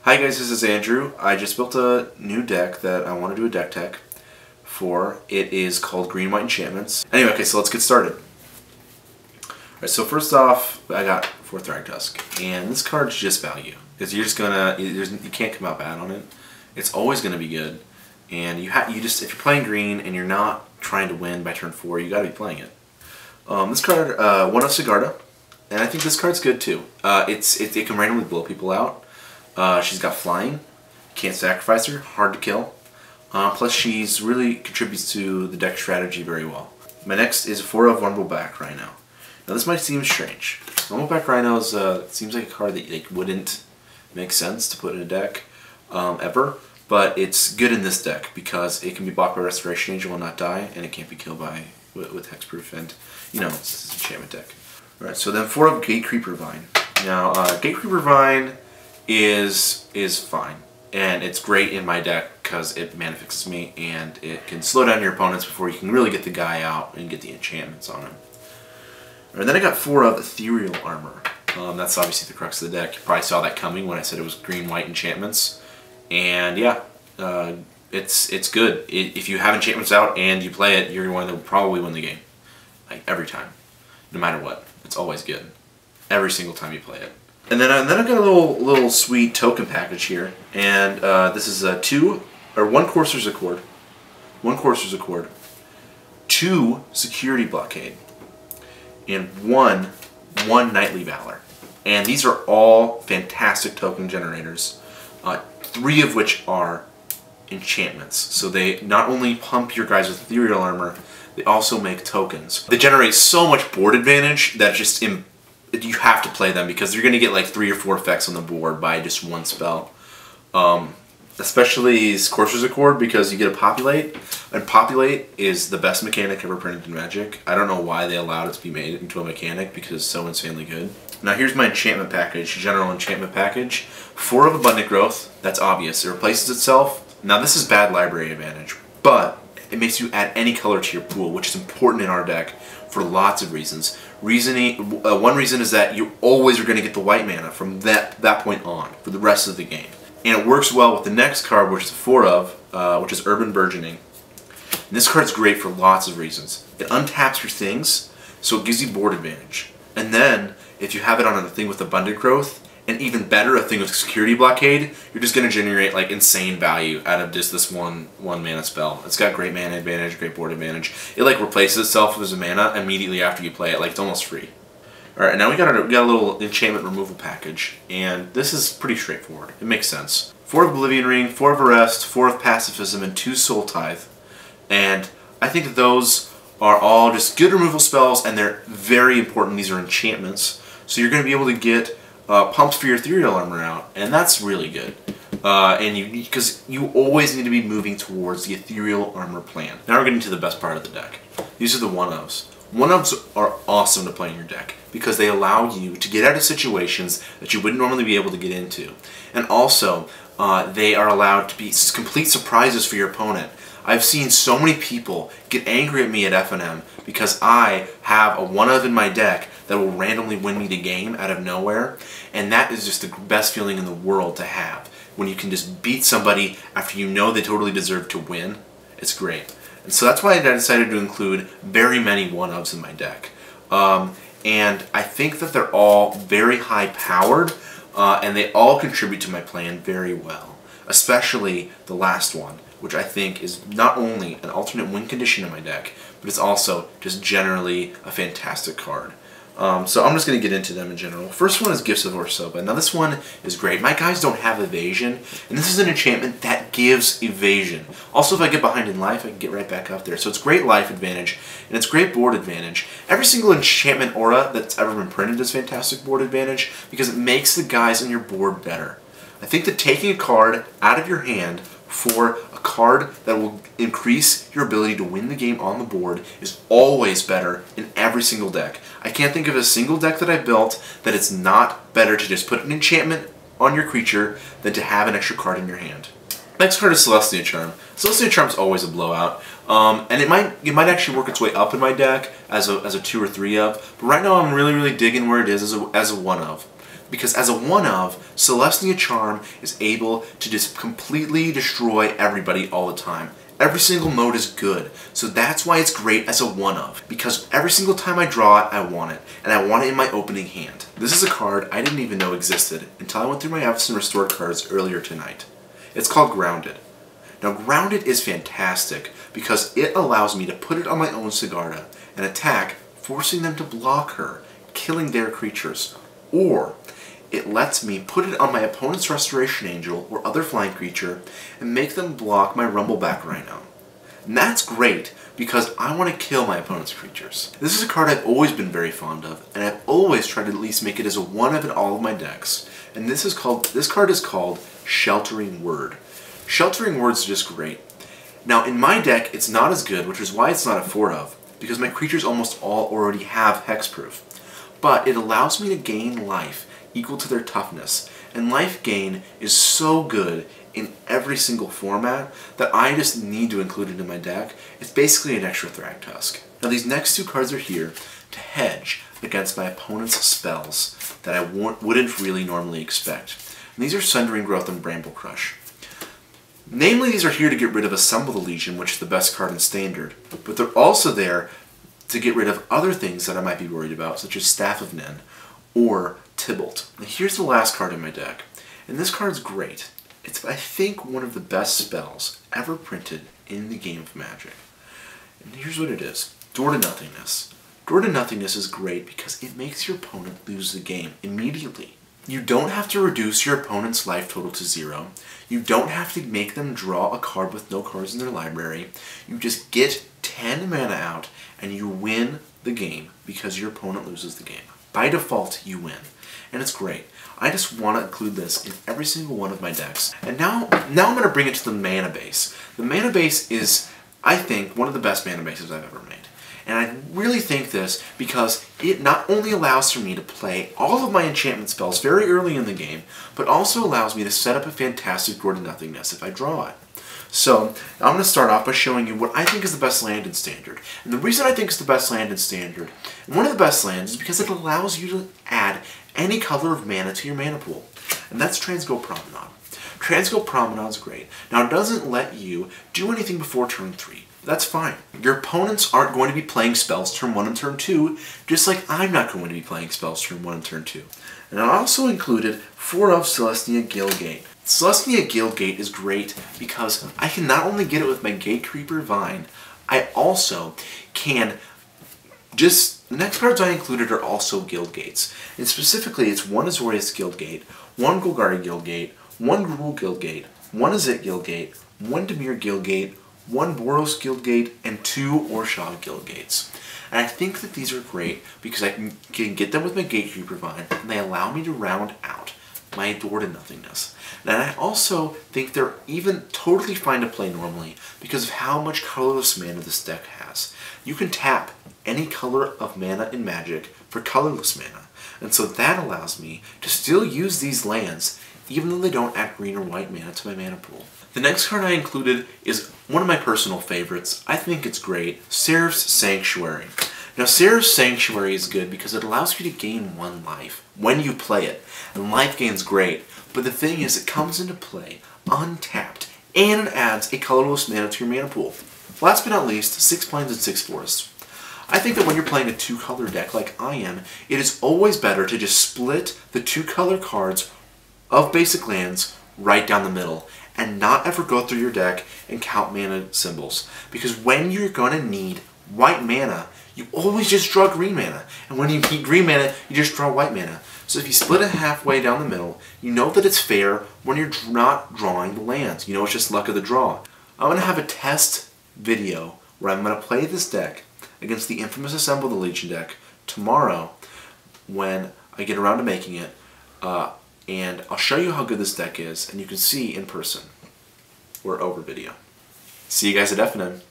Hi guys, this is Andrew. I just built a new deck that I want to do a deck tech for. It is called Green White Enchantments. Anyway, okay, so let's get started. Alright, so first off, I got 4 Thragtusk, and this card's just value. Because you're just gonna, you can't come out bad on it. It's always gonna be good. And you just, if you're playing green and you're not trying to win by turn 4, you gotta be playing it. This card, one of Sigarda, and I think this card's good too. It can randomly blow people out. She's got flying, can't sacrifice her, hard to kill. Plus she's really contributes to the deck strategy very well. My next is 4 of Rumbleback Rhino. Now this might seem strange. Rumbleback Rhinos seems like a card that wouldn't make sense to put in a deck ever, but it's good in this deck because it can be blocked by Restoration Angel and not die, and it can't be killed by with Hexproof, and you know it's an enchantment deck. Alright, so then 4 of Gatecreeper Vine. Now Gatecreeper Vine is fine, and it's great in my deck because it mana fixes me and it can slow down your opponents before you can really get the guy out and get the enchantments on him. And then I got 4 of Ethereal Armor. That's obviously the crux of the deck. You probably saw that coming when I said it was green white enchantments, and yeah, it's good. If you have enchantments out and you play it, you're going to probably win the game, like every time, no matter what. It's always good every single time you play it. And then I've got a little sweet token package here, and this is 1 Courser's Accord, 2 Security Blockade, and 1 Knightly Valor. And these are all fantastic token generators, 3 of which are enchantments. So they not only pump your guys with ethereal armor, they also make tokens. They generate so much board advantage that just you have to play them because you're going to get like 3 or 4 effects on the board by just 1 spell. Especially Courser's Accord, because you get a Populate, and Populate is the best mechanic ever printed in Magic. I don't know why they allowed it to be made into a mechanic because it's so insanely good. Now here's my enchantment package, general enchantment package. 4 of Abundant Growth, that's obvious. It replaces itself. Now this is bad library advantage, but it makes you add any color to your pool, which is important in our deck for lots of reasons. One reason is that you always are going to get the white mana from that point on for the rest of the game. And it works well with the next card, which is 4 of, which is Urban Burgeoning. And this card's great for lots of reasons. It untaps your things, so it gives you board advantage. And then, if you have it on a thing with Abundant Growth, and even better, a thing with Security Blockade, you're just going to generate like insane value out of just this one mana spell. It's got great mana advantage, great board advantage. It like replaces itself as a mana immediately after you play it, like it's almost free. Alright, now we got a little enchantment removal package, and this is pretty straightforward. It makes sense. 4 of Oblivion Ring, 4 of Arrest, 4 of Pacifism, and 2 Soul Tithe. And I think that those are all just good removal spells, and they're very important. These are enchantments, so you're going to be able to get pumps for your ethereal armor out, and that's really good. Because you always need to be moving towards the ethereal armor plan. Now we're getting to the best part of the deck. These are the 1-ofs. 1-ofs are awesome to play in your deck because they allow you to get out of situations that you wouldn't normally be able to get into. And also, they are allowed to be complete surprises for your opponent. I've seen so many people get angry at me at FNM because I have a 1-of in my deck that will randomly win me the game out of nowhere, and that is just the best feeling in the world to have. When you can just beat somebody after you know they totally deserve to win, it's great. And so that's why I decided to include very many 1-ofs in my deck. And I think that they're all very high powered, and they all contribute to my plan very well. Especially the last one, which I think is not only an alternate win condition in my deck, but it's also just generally a fantastic card. So I'm just going to get into them in general. First one is Gifts of Orsoba. Now this one is great. My guys don't have evasion, and this is an enchantment that gives evasion. Also, if I get behind in life, I can get right back up there. So it's great life advantage, and it's great board advantage. Every single enchantment aura that's ever been printed is fantastic board advantage because it makes the guys on your board better. I think that taking a card out of your hand for a card that will increase your ability to win the game on the board is always better in every single deck. I can't think of a single deck that I built that it's not better to just put an enchantment on your creature than to have an extra card in your hand. Next card is Celestia Charm. Celestia Charm is always a blowout, and it might actually work its way up in my deck as a 2 or 3 of, but right now I'm really digging where it is as a 1 of. Because as a one-of, Celestia Charm is able to just completely destroy everybody all the time. Every single mode is good, so that's why it's great as a one-of. Because every single time I draw it, I want it, and I want it in my opening hand. This is a card I didn't even know existed until I went through my Everson Restored cards earlier tonight. It's called Grounded. Now Grounded is fantastic because it allows me to put it on my own Sigarda and attack, forcing them to block her, killing their creatures. Or it lets me put it on my opponent's Restoration Angel or other flying creature and make them block my Rumbleback Rhino. And that's great because I want to kill my opponent's creatures. This is a card I've always been very fond of, and I've always tried to at least make it as a one-of in all of my decks. And this card is called Sheltering Word. Sheltering Word is just great. Now in my deck it's not as good, which is why it's not a 4-of, because my creatures almost all already have hexproof. But it allows me to gain life equal to their toughness, and life gain is so good in every single format that I just need to include it in my deck. It's basically an extra Thragtusk. Now these next two cards are here to hedge against my opponent's spells that I wouldn't really normally expect. And these are Sundering Growth and Bramble Crush. Namely, these are here to get rid of Assemble the Legion, which is the best card in Standard, but they're also there to get rid of other things that I might be worried about, such as Staff of Nen or Tybalt. Now here's the last card in my deck, and this card's great. It's, I think, one of the best spells ever printed in the game of Magic. And here's what it is. Door to Nothingness. Door to Nothingness is great because it makes your opponent lose the game immediately. You don't have to reduce your opponent's life total to 0. You don't have to make them draw a card with no cards in their library. You just get 10 mana out and you win the game because your opponent loses the game. By default, you win. And it's great. I just want to include this in every single one of my decks. And now I'm going to bring it to the mana base. The mana base is, I think, one of the best mana bases I've ever made. And I really think this because it not only allows for me to play all of my enchantment spells very early in the game, but also allows me to set up a fantastic Door to Nothingness if I draw it. So, I'm going to start off by showing you what I think is the best land in Standard. And the reason I think it's the best land in Standard, and one of the best lands, is because it allows you to add any color of mana to your mana pool. And that's Transgo Promenade. Transgo Promenade is great. Now, it doesn't let you do anything before turn 3. That's fine. Your opponents aren't going to be playing spells turn 1 and turn 2, just like I'm not going to be playing spells turn 1 and turn 2. And I also included 4-of Celestia Guildgate. Celestia Guildgate is great because I can not only get it with my Gatecreeper Vine, I also can just... The next cards I included are also Guildgates. And specifically, it's 1 Azorius Guildgate, 1 Golgari Guildgate, 1 Gruul Guildgate, 1 Azit Guildgate, 1 Dimir Guildgate, 1 Boros Guildgate, and 2 Orshaw Guildgates. And I think that these are great because I can get them with my Gatecreeper Vine, and they allow me to round out my Door to Nothingness. And I also think they're even totally fine to play normally because of how much colorless mana this deck has. You can tap any color of mana in Magic for colorless mana, and so that allows me to still use these lands even though they don't add green or white mana to my mana pool. The next card I included is one of my personal favorites. I think it's great, Seraph's Sanctuary. Now Seraph's Sanctuary is good because it allows you to gain 1 life when you play it, and life gain's great, but the thing is it comes into play untapped, and it adds a colorless mana to your mana pool. Last but not least, 6 Plains and 6 Forests. I think that when you're playing a 2-color deck like I am, it is always better to just split the 2-color cards of basic lands right down the middle, and not ever go through your deck and count mana symbols. Because when you're going to need white mana, you always just draw green mana. And when you need green mana, you just draw white mana. So if you split it halfway down the middle, you know that it's fair when you're not drawing the lands. You know it's just luck of the draw. I'm going to have a test video where I'm going to play this deck against the infamous Assemble the Legion deck tomorrow when I get around to making it. And I'll show you how good this deck is, and you can see in person or over video. See you guys at FNN.